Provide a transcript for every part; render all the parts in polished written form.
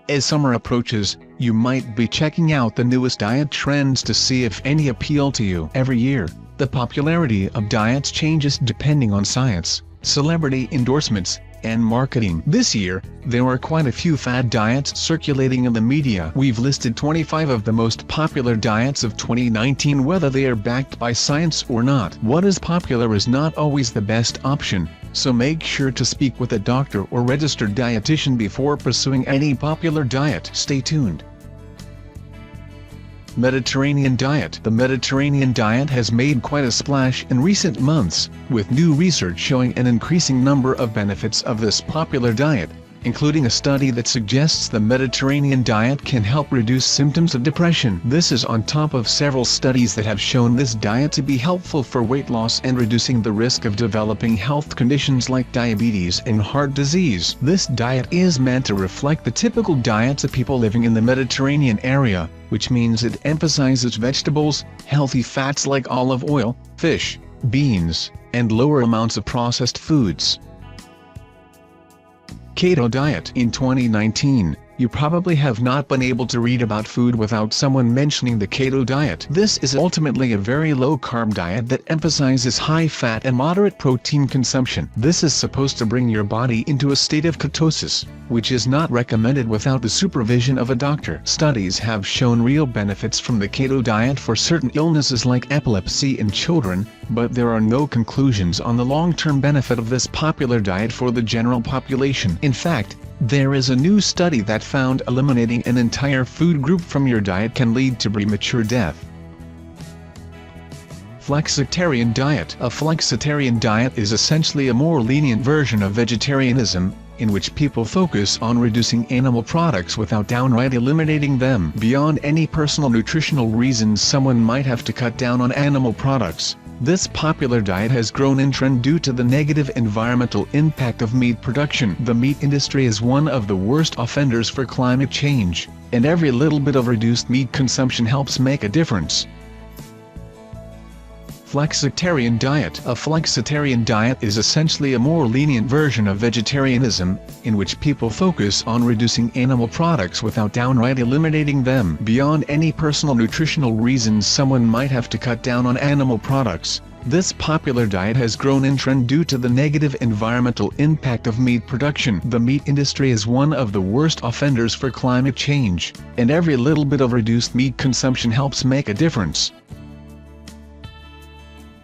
As summer approaches, you might be checking out the newest diet trends to see if any appeal to you. Every year, the popularity of diets changes depending on science, celebrity endorsements, and marketing. This year, there are quite a few fad diets circulating in the media. We've listed 25 of the most popular diets of 2019, whether they are backed by science or not. What is popular is not always the best option, so make sure to speak with a doctor or registered dietitian before pursuing any popular diet. Stay tuned. Mediterranean diet. The Mediterranean diet has made quite a splash in recent months, with new research showing an increasing number of benefits of this popular diet, including a study that suggests the Mediterranean diet can help reduce symptoms of depression. This is on top of several studies that have shown this diet to be helpful for weight loss and reducing the risk of developing health conditions like diabetes and heart disease. This diet is meant to reflect the typical diets of people living in the Mediterranean area, which means it emphasizes vegetables, healthy fats like olive oil, fish, beans, and lower amounts of processed foods. Keto diet. In 2019, you probably have not been able to read about food without someone mentioning the keto diet. This is ultimately a very low-carb diet that emphasizes high fat and moderate protein consumption. This is supposed to bring your body into a state of ketosis, which is not recommended without the supervision of a doctor. Studies have shown real benefits from the keto diet for certain illnesses like epilepsy in children, but there are no conclusions on the long-term benefit of this popular diet for the general population. In fact, there is a new study that found eliminating an entire food group from your diet can lead to premature death. Flexitarian diet. A flexitarian diet is essentially a more lenient version of vegetarianism, in which people focus on reducing animal products without downright eliminating them. Beyond any personal nutritional reasons someone might have to cut down on animal products, this popular diet has grown in trend due to the negative environmental impact of meat production. The meat industry is one of the worst offenders for climate change, and every little bit of reduced meat consumption helps make a difference. Flexitarian diet. A flexitarian diet is essentially a more lenient version of vegetarianism, in which people focus on reducing animal products without downright eliminating them. Beyond any personal nutritional reasons someone might have to cut down on animal products, this popular diet has grown in trend due to the negative environmental impact of meat production. The meat industry is one of the worst offenders for climate change, and every little bit of reduced meat consumption helps make a difference.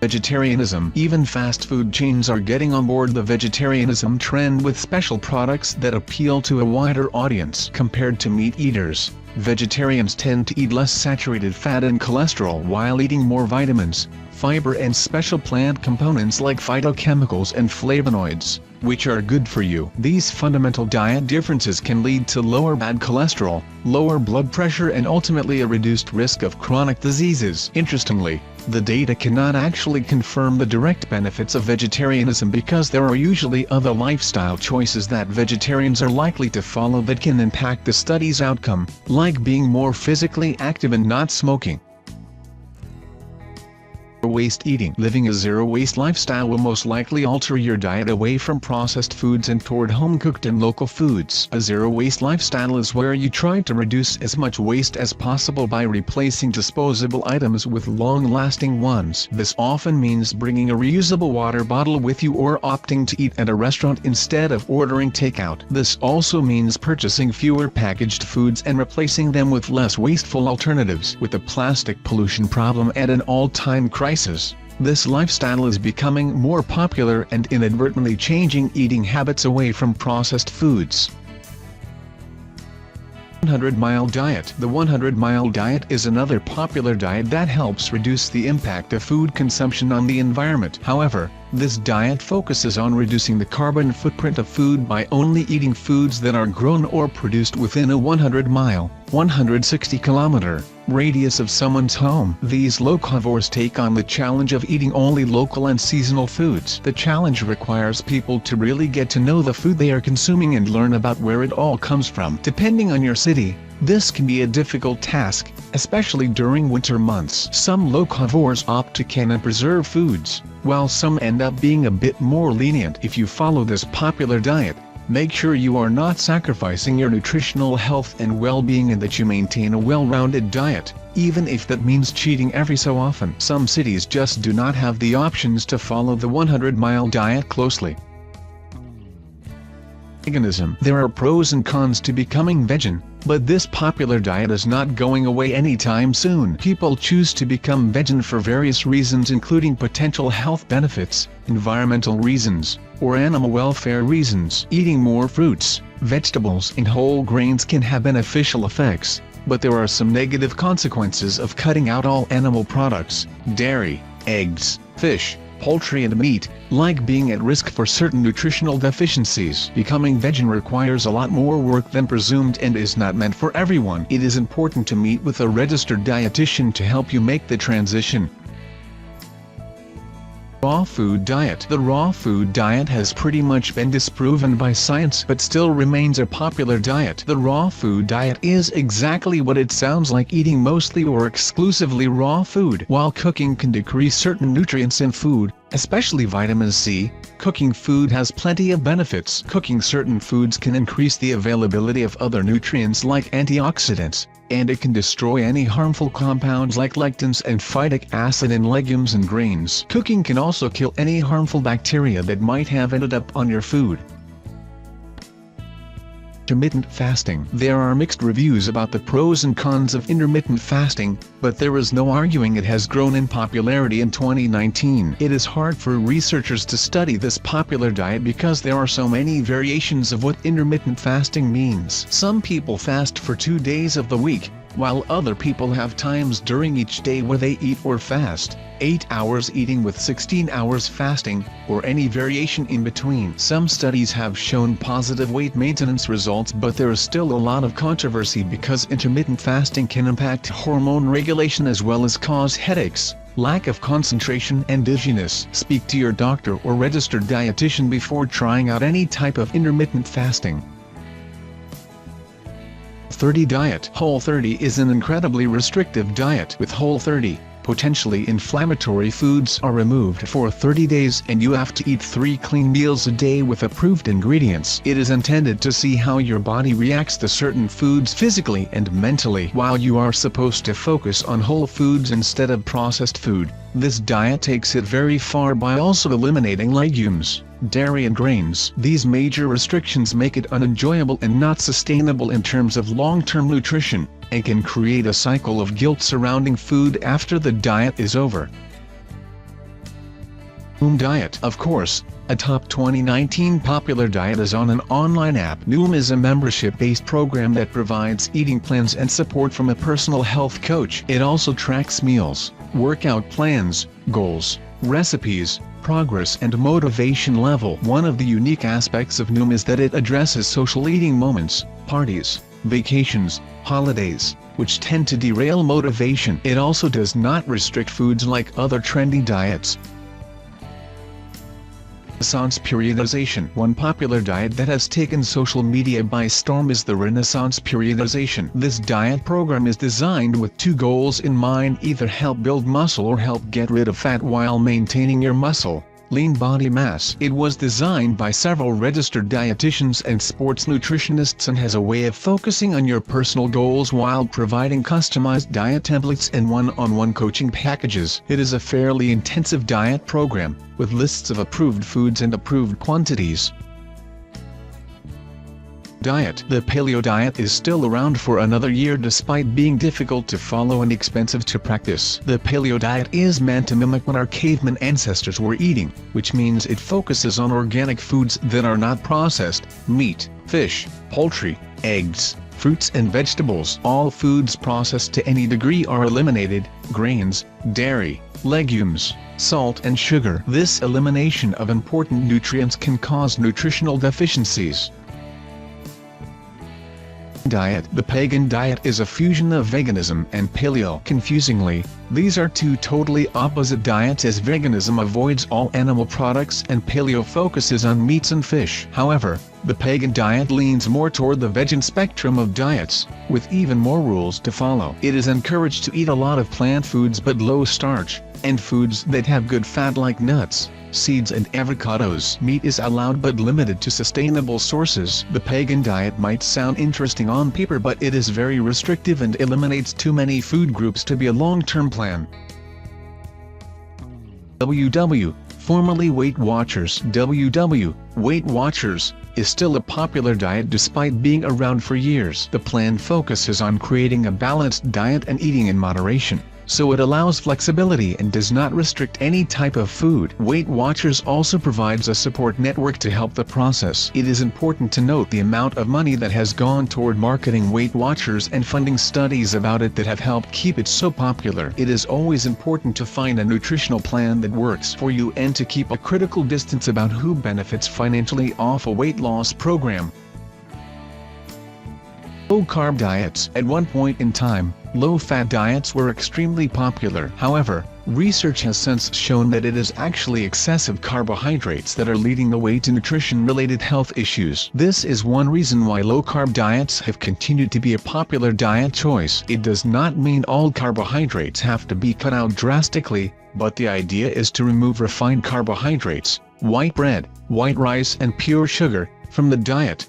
Vegetarianism. Even fast food chains are getting on board the vegetarianism trend with special products that appeal to a wider audience. Compared to meat eaters, vegetarians tend to eat less saturated fat and cholesterol while eating more vitamins, fiber and special plant components like phytochemicals and flavonoids, which are good for you. These fundamental diet differences can lead to lower bad cholesterol, lower blood pressure and ultimately a reduced risk of chronic diseases. Interestingly, the data cannot actually confirm the direct benefits of vegetarianism because there are usually other lifestyle choices that vegetarians are likely to follow that can impact the study's outcome, like being more physically active and not smoking. Waste eating. Living a zero-waste lifestyle will most likely alter your diet away from processed foods and toward home-cooked and local foods. A zero-waste lifestyle is where you try to reduce as much waste as possible by replacing disposable items with long-lasting ones. This often means bringing a reusable water bottle with you or opting to eat at a restaurant instead of ordering takeout. This also means purchasing fewer packaged foods and replacing them with less wasteful alternatives. With the plastic pollution problem at an all-time crisis, this lifestyle is becoming more popular and inadvertently changing eating habits away from processed foods. 100-mile diet. The 100-mile diet is another popular diet that helps reduce the impact of food consumption on the environment. However, this diet focuses on reducing the carbon footprint of food by only eating foods that are grown or produced within a 100-mile, 160-kilometer, radius of someone's home. These locavores take on the challenge of eating only local and seasonal foods. The challenge requires people to really get to know the food they are consuming and learn about where it all comes from. Depending on your city, this can be a difficult task, especially during winter months. Some locavores opt to can and preserve foods, while some end up being a bit more lenient. If you follow this popular diet, make sure you are not sacrificing your nutritional health and well-being and that you maintain a well-rounded diet, even if that means cheating every so often. Some cities just do not have the options to follow the 100-mile diet closely. Veganism. There are pros and cons to becoming vegan, but this popular diet is not going away anytime soon. People choose to become vegan for various reasons, including potential health benefits, environmental reasons, or animal welfare reasons. Eating more fruits, vegetables and whole grains can have beneficial effects, but there are some negative consequences of cutting out all animal products, dairy, eggs, fish, poultry and meat, like being at risk for certain nutritional deficiencies. Becoming vegan requires a lot more work than presumed and is not meant for everyone. It is important to meet with a registered dietitian to help you make the transition. Raw food diet. The raw food diet has pretty much been disproven by science but still remains a popular diet. The raw food diet is exactly what it sounds like, eating mostly or exclusively raw food. While cooking can decrease certain nutrients in food, especially vitamin C, cooking food has plenty of benefits. Cooking certain foods can increase the availability of other nutrients like antioxidants, and it can destroy any harmful compounds like lectins and phytic acid in legumes and grains. Cooking can also kill any harmful bacteria that might have ended up on your food. Intermittent fasting. There are mixed reviews about the pros and cons of intermittent fasting, but there is no arguing it has grown in popularity in 2019. It is hard for researchers to study this popular diet because there are so many variations of what intermittent fasting means. Some people fast for 2 days of the week, while other people have times during each day where they eat or fast, 8 hours eating with 16 hours fasting, or any variation in between. Some studies have shown positive weight maintenance results, but there is still a lot of controversy because intermittent fasting can impact hormone regulation as well as cause headaches, lack of concentration and dizziness. Speak to your doctor or registered dietitian before trying out any type of intermittent fasting. 30 diet. Whole30 is an incredibly restrictive diet. With Whole30, potentially inflammatory foods are removed for 30 days and you have to eat 3 clean meals a day with approved ingredients. It is intended to see how your body reacts to certain foods physically and mentally. While you are supposed to focus on whole foods instead of processed food, this diet takes it very far by also eliminating legumes, dairy and grains. These major restrictions make it unenjoyable and not sustainable in terms of long-term nutrition, and can create a cycle of guilt surrounding food after the diet is over. Noom diet. Of course, a top 2019 popular diet is on an online app. Noom is a membership-based program that provides eating plans and support from a personal health coach. It also tracks meals, workout plans, goals, recipes, progress and motivation level. One of the unique aspects of Noom is that it addresses social eating moments, parties, vacations, holidays, which tend to derail motivation. It also does not restrict foods like other trendy diets. Renaissance periodization. One popular diet that has taken social media by storm is the Renaissance periodization. This diet program is designed with 2 goals in mind: either help build muscle or help get rid of fat while maintaining your muscle, lean body mass. It was designed by several registered dietitians and sports nutritionists and has a way of focusing on your personal goals while providing customized diet templates and one-on-one coaching packages. It is a fairly intensive diet program, with lists of approved foods and approved quantities. Diet. The Paleo diet is still around for another year despite being difficult to follow and expensive to practice. The Paleo diet is meant to mimic what our caveman ancestors were eating, which means it focuses on organic foods that are not processed: meat, fish, poultry, eggs, fruits and vegetables. All foods processed to any degree are eliminated: grains, dairy, legumes, salt and sugar. This elimination of important nutrients can cause nutritional deficiencies. Diet. The Pegan Diet is a fusion of veganism and paleo. Confusingly, these are two totally opposite diets, as veganism avoids all animal products and paleo focuses on meats and fish. However, the Pegan Diet leans more toward the vegan spectrum of diets, with even more rules to follow. It is encouraged to eat a lot of plant foods but low starch, and foods that have good fat like nuts, seeds and avocados. Meat is allowed but limited to sustainable sources. The Pegan Diet might sound interesting on paper, but it is very restrictive and eliminates too many food groups to be a long-term plan. WW, formerly Weight Watchers. WW, Weight Watchers, is still a popular diet despite being around for years. The plan focuses on creating a balanced diet and eating in moderation, so it allows flexibility and does not restrict any type of food. Weight Watchers also provides a support network to help the process. It is important to note the amount of money that has gone toward marketing Weight Watchers and funding studies about it that have helped keep it so popular. It is always important to find a nutritional plan that works for you and to keep a critical distance about who benefits financially off a weight loss program. Low-carb diets. At one point in time, low-fat diets were extremely popular. However, research has since shown that it is actually excessive carbohydrates that are leading the way to nutrition-related health issues. This is one reason why low-carb diets have continued to be a popular diet choice. It does not mean all carbohydrates have to be cut out drastically, but the idea is to remove refined carbohydrates, white bread, white rice and pure sugar, from the diet.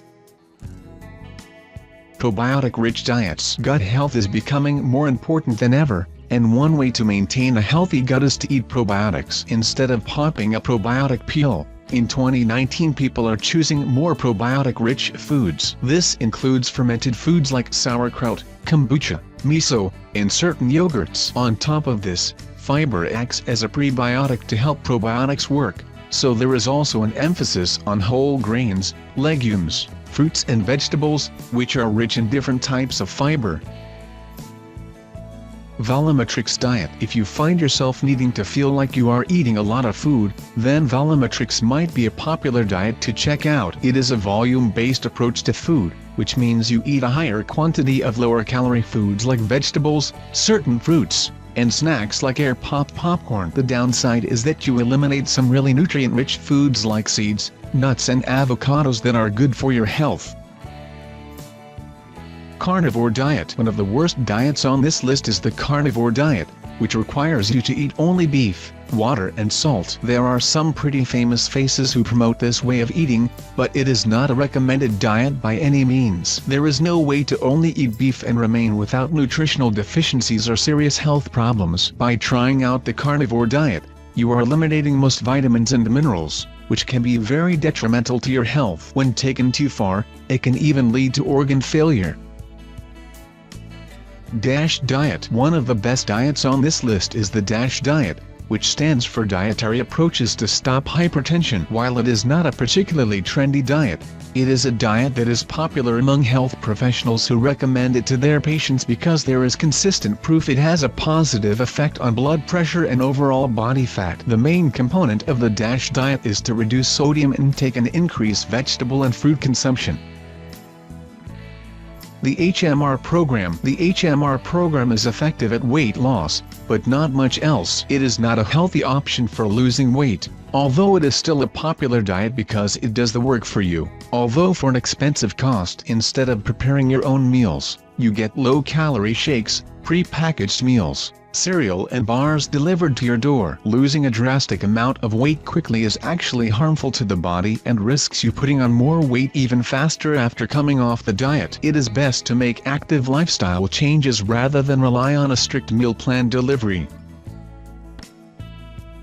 Probiotic-rich diets. Gut health is becoming more important than ever, and one way to maintain a healthy gut is to eat probiotics instead of popping a probiotic pill. In 2019, people are choosing more probiotic-rich foods. This includes fermented foods like sauerkraut, kombucha, miso, and certain yogurts. On top of this, fiber acts as a prebiotic to help probiotics work, so there is also an emphasis on whole grains, legumes, fruits and vegetables, which are rich in different types of fiber. Volumetrics diet. If you find yourself needing to feel like you are eating a lot of food, then Volumetrics might be a popular diet to check out. It is a volume-based approach to food, which means you eat a higher quantity of lower-calorie foods like vegetables, certain fruits, and snacks like air pop popcorn. The downside is that you eliminate some really nutrient-rich foods like seeds, nuts and avocados that are good for your health. Carnivore diet. One of the worst diets on this list is the carnivore diet, which requires you to eat only beef, water and salt. There are some pretty famous faces who promote this way of eating, but it is not a recommended diet by any means. There is no way to only eat beef and remain without nutritional deficiencies or serious health problems. By trying out the carnivore diet, you are eliminating most vitamins and minerals, which can be very detrimental to your health. When taken too far, it can even lead to organ failure. DASH diet. One of the best diets on this list is the DASH diet, which stands for Dietary Approaches to Stop Hypertension. While it is not a particularly trendy diet, it is a diet that is popular among health professionals who recommend it to their patients because there is consistent proof it has a positive effect on blood pressure and overall body fat. The main component of the DASH diet is to reduce sodium intake and increase vegetable and fruit consumption. The HMR program. The HMR program is effective at weight loss, but not much else. It is not a healthy option for losing weight, although it is still a popular diet because it does the work for you. Although for an expensive cost, instead of preparing your own meals, you get low-calorie shakes, pre-packaged meals, cereal and bars delivered to your door. Losing a drastic amount of weight quickly is actually harmful to the body and risks you putting on more weight even faster after coming off the diet. It is best to make active lifestyle changes rather than rely on a strict meal plan delivery.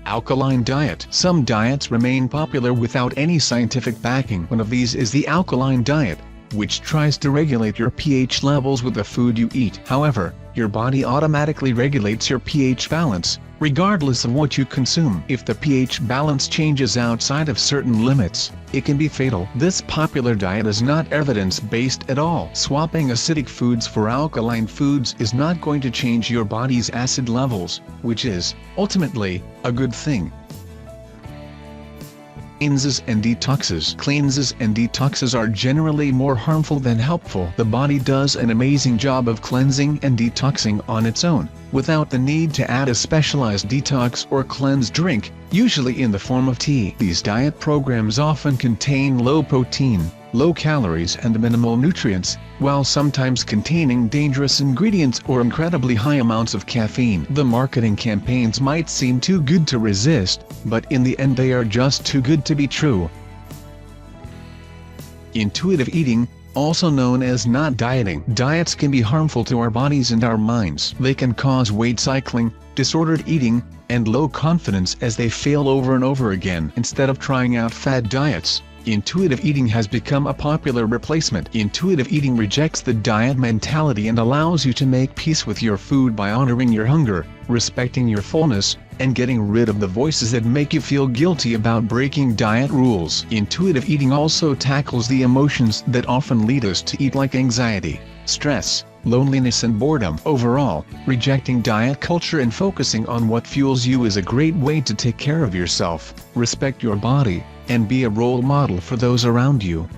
Alkaline diet. Some diets remain popular without any scientific backing. One of these is the alkaline diet, which tries to regulate your pH levels with the food you eat. However, your body automatically regulates your pH balance, regardless of what you consume. If the pH balance changes outside of certain limits, it can be fatal. This popular diet is not evidence-based at all. Swapping acidic foods for alkaline foods is not going to change your body's acid levels, which is, ultimately, a good thing. Cleanses and detoxes. Cleanses and detoxes are generally more harmful than helpful. The body does an amazing job of cleansing and detoxing on its own, without the need to add a specialized detox or cleanse drink, usually in the form of tea. These diet programs often contain low protein, low calories and minimal nutrients, while sometimes containing dangerous ingredients or incredibly high amounts of caffeine. The marketing campaigns might seem too good to resist, but in the end they are just too good to be true. Intuitive eating, also known as not dieting. Diets can be harmful to our bodies and our minds. They can cause weight cycling, disordered eating, and low confidence as they fail over and over again. Instead of trying out fad diets, intuitive eating has become a popular replacement. Intuitive eating rejects the diet mentality and allows you to make peace with your food by honoring your hunger, respecting your fullness, and getting rid of the voices that make you feel guilty about breaking diet rules. Intuitive eating also tackles the emotions that often lead us to eat, like anxiety, stress, loneliness and boredom. Overall, rejecting diet culture and focusing on what fuels you is a great way to take care of yourself, respect your body, and be a role model for those around you.